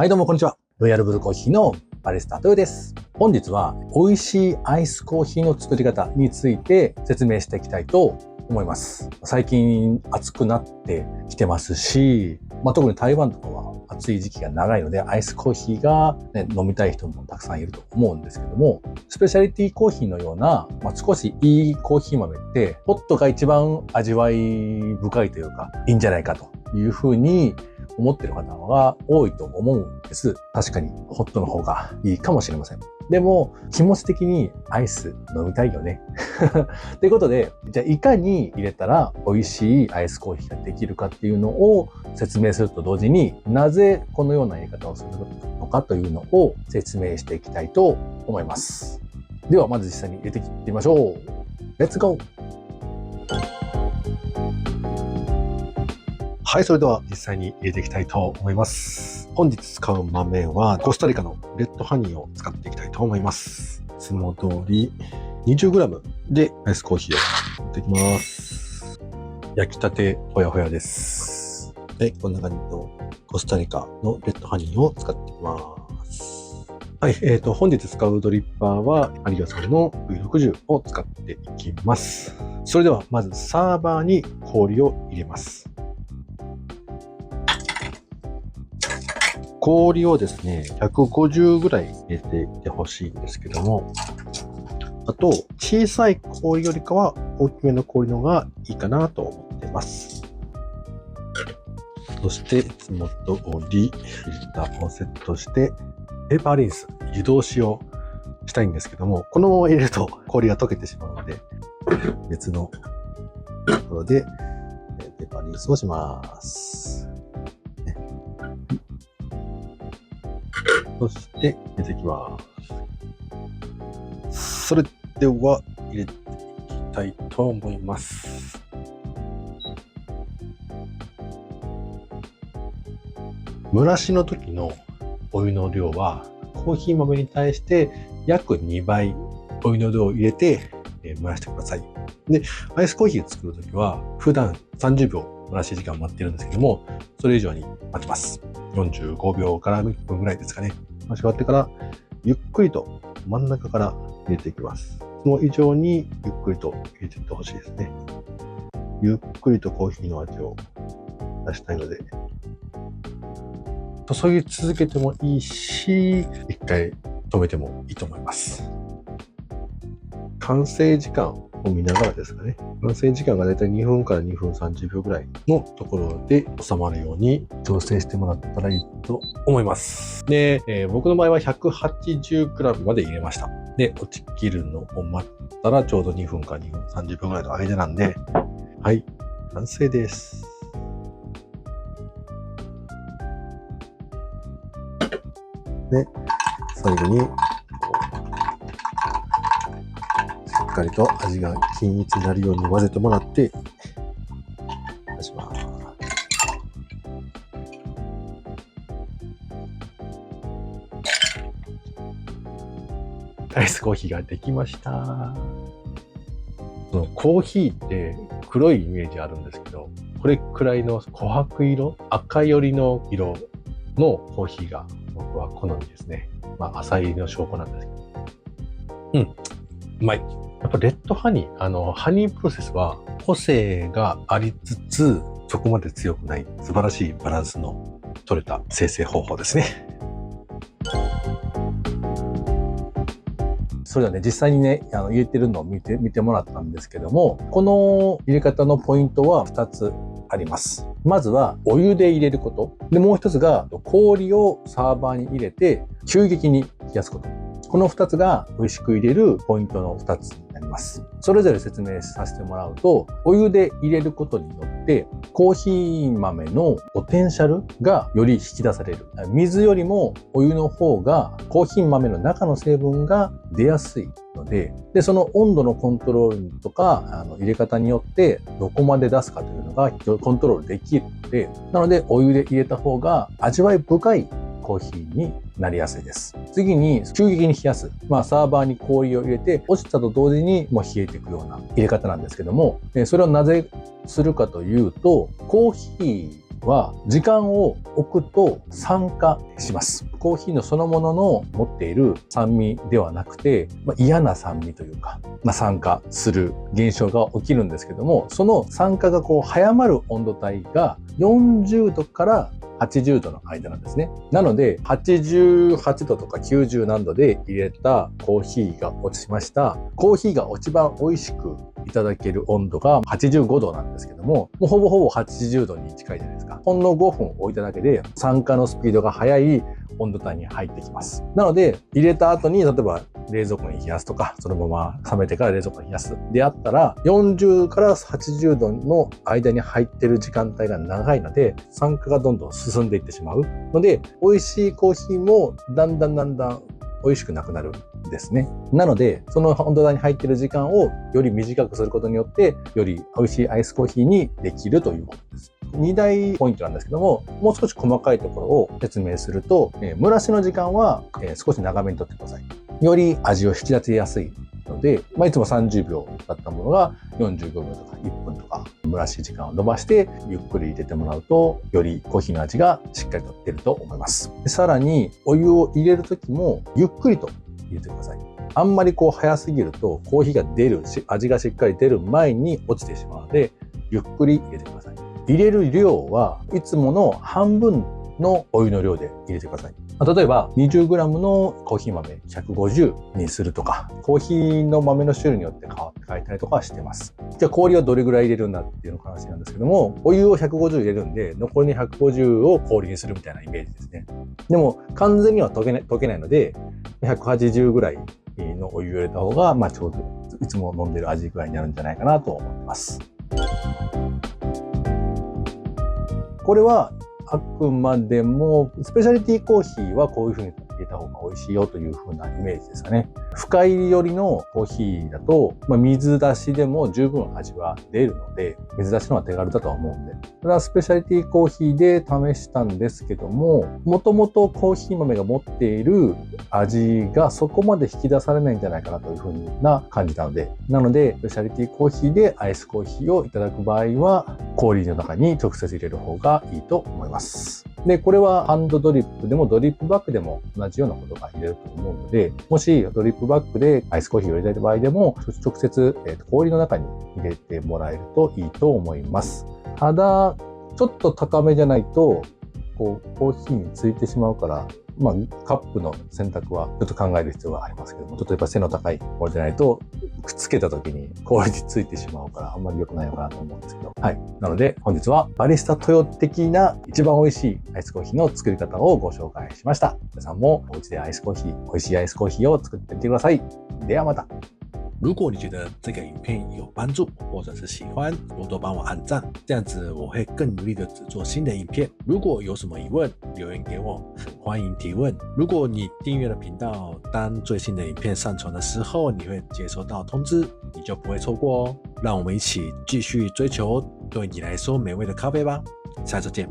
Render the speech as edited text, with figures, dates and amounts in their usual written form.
はい、どうもこんにちは。ロイヤルブルーコーヒーのバリスタ豊です。本日は美味しいアイスコーヒーの作り方について説明していきたいと思います。最近暑くなってきてますし、特に台湾とかは暑い時期が長いのでアイスコーヒーが、飲みたい人もたくさんいると思うんですけども、スペシャリティコーヒーのような、少しいいコーヒー豆ってホットが一番味わい深いというかいいんじゃないかというふうに思っている方が多いと思うんです。確かにホットの方がいいかもしれません。でも気持ち的にアイス飲みたいよね。ということで、じゃあいかに入れたら美味しいアイスコーヒーができるかっていうのを説明すると同時に、なぜこのような入れ方をするのかというのを説明していきたいと思います。ではまず実際に入れていってみましょう。レッツゴー。はい、それでは実際に入れていきたいと思います。本日使う豆はコスタリカのレッドハニーを使っていきたいと思います。いつも通り 20g でアイスコーヒーをやっていきます。焼きたてほやほやです。はい、こんな感じのコスタリカのレッドハニーを使っていきます。はい、本日使うドリッパーは有吉さんの V60 を使っていきます。それではまずサーバーに氷を入れます。氷をですね、150ぐらい入れていってほしいんですけども、あと、小さい氷よりかは大きめの氷の方がいいかなと思っています。そして、いつも通りフィルターをセットして、ペーパーリンス、湯通しをしたいんですけども、このまま入れると氷が溶けてしまうので、別のところでペーパーリンスをします。そして入れていきます。それでは入れていきたいと思います。蒸らしの時のお湯の量はコーヒー豆に対して約2倍お湯の量を入れて蒸らしてください。で、アイスコーヒーを作る時は普段30秒蒸らし時間を待ってるんですけども、それ以上に待ちます。45秒から1分ぐらいですかね。回し終わってから、ゆっくりと真ん中から入れていきます。その以上にゆっくりと入れていってほしいですね。ゆっくりとコーヒーの味を出したいので、注ぎ続けてもいいし、一回止めてもいいと思います。完成時間を見ながらですかね。完成時間がだいたい2分から2分30秒ぐらいのところで収まるように調整してもらったらいいと思います。で、僕の場合は 180g まで入れました。で、落ちきるのを待ったらちょうど2分から2分30秒ぐらいの間なんで、はい、完成です。で、最後にしっかりと味が均一になるように混ぜてもらって出します。アイスコーヒーができました。コーヒーって黒いイメージあるんですけど、これくらいの琥珀色、赤寄りの色のコーヒーが僕は好みですね。浅いの証拠なんですけど。うまい。やっぱレッドハニー、ハニープロセスは個性がありつつ、そこまで強くない素晴らしいバランスの取れた生成方法ですね。それではね、実際にね、入れてるのを見てもらったんですけども、この入れ方のポイントは2つあります。まずはお湯で入れること。で、もう一つが氷をサーバーに入れて急激に冷やすこと。この2つが美味しく入れるポイントの2つになります。それぞれ説明させてもらうと、お湯で入れることによってコーヒー豆のポテンシャルがより引き出される。水よりもお湯の方がコーヒー豆の中の成分が出やすいので、その温度のコントロールとか入れ方によってどこまで出すかというのがコントロールできるので、なのでお湯で入れた方が味わい深いコーヒーになりやすいです。次に急激に冷やす。サーバーに氷を入れて落ちたと同時にもう冷えていくような入れ方なんですけども、それをなぜするかというと、コーヒは時間を置くと酸化します。コーヒーのそのものの持っている酸味ではなくて、嫌な酸味というか、酸化する現象が起きるんですけども、その酸化が早まる温度帯が40度から80度の間なんですね。なので、88度とか90何度で入れたコーヒーが落ちました。コーヒーが一番美味しくいただける温度が85度なんですけども、もうほぼほぼ80度に近いじゃないですか。ほんの5分置いただけで酸化のスピードが速い温度帯に入ってきます。なので、入れた後に、例えば冷蔵庫に冷やすとか、そのまま冷めてから冷蔵庫に冷やすであったら、40から80度の間に入ってる時間帯が長いので、酸化がどんどん進んでいってしまうので、美味しいコーヒーもだんだん美味しくなくなるんですね。なので、その温度帯に入っている時間をより短くすることによって、より美味しいアイスコーヒーにできるということです。2大ポイントなんですけども、もう少し細かいところを説明すると、蒸らしの時間は少し長めにとってください。より味を引き立てやすいので、いつも30秒だったものが45秒とか1分とか蒸らし時間を伸ばしてゆっくり入れてもらうと、よりコーヒーの味がしっかりと出ると思います。さらにお湯を入れるときもゆっくりと入れてください。あんまり早すぎるとコーヒーが出るし、味がしっかり出る前に落ちてしまうので、ゆっくり入れてください。入れる量はいつもの半分のお湯の量で入れてください。例えば 20g のコーヒー豆150にするとか、コーヒーの豆の種類によって変えたりとかしてます。じゃあ氷はどれぐらい入れるんだっていうの話なんですけども、お湯を150入れるんで、残りの150を氷にするみたいなイメージですね。でも完全には溶けないので、180ぐらいのお湯を入れた方が、ちょうどいつも飲んでる味ぐらいになるんじゃないかなと思ってます。これはあくまでもスペシャリティコーヒーはこういう風に入れた方が美味しいよという風なイメージですかね。深入り寄りのコーヒーだと、水出しでも十分味は出るので、水出しの方が手軽だとは思うんで。ただスペシャリティコーヒーで試したんですけども、もともとコーヒー豆が持っている味がそこまで引き出されないんじゃないかなという風な感じなので、スペシャリティコーヒーでアイスコーヒーをいただく場合は、氷の中に直接入れる方がいいと思います。で、これはハンドドリップでもドリップバッグでも同じようなことが入れると思うので、もしドリップバッグでアイスコーヒーを入れたい場合でも、直接氷の中に入れてもらえるといいと思います。ただ、ちょっと高めじゃないと、コーヒーについてしまうから、カップの選択はちょっと考える必要がありますけども、例えば背の高いものじゃないと、くっつけた時に氷についてしまうからあんまり良くないのかなと思うんですけど。はい。なので本日はバリスタトヨ的な一番美味しいアイスコーヒーの作り方をご紹介しました。皆さんもお家で美味しいアイスコーヒーを作ってみてください。ではまた。如果你觉得这个影片有帮助，或者是喜欢，多多帮我按赞，这样子我会更努力的制作新的影片。如果有什么疑问，留言给我，很欢迎提问。如果你订阅了频道，当最新的影片上传的时候，你会接收到通知，你就不会错过哦。让我们一起继续追求对你来说美味的咖啡吧，下次见。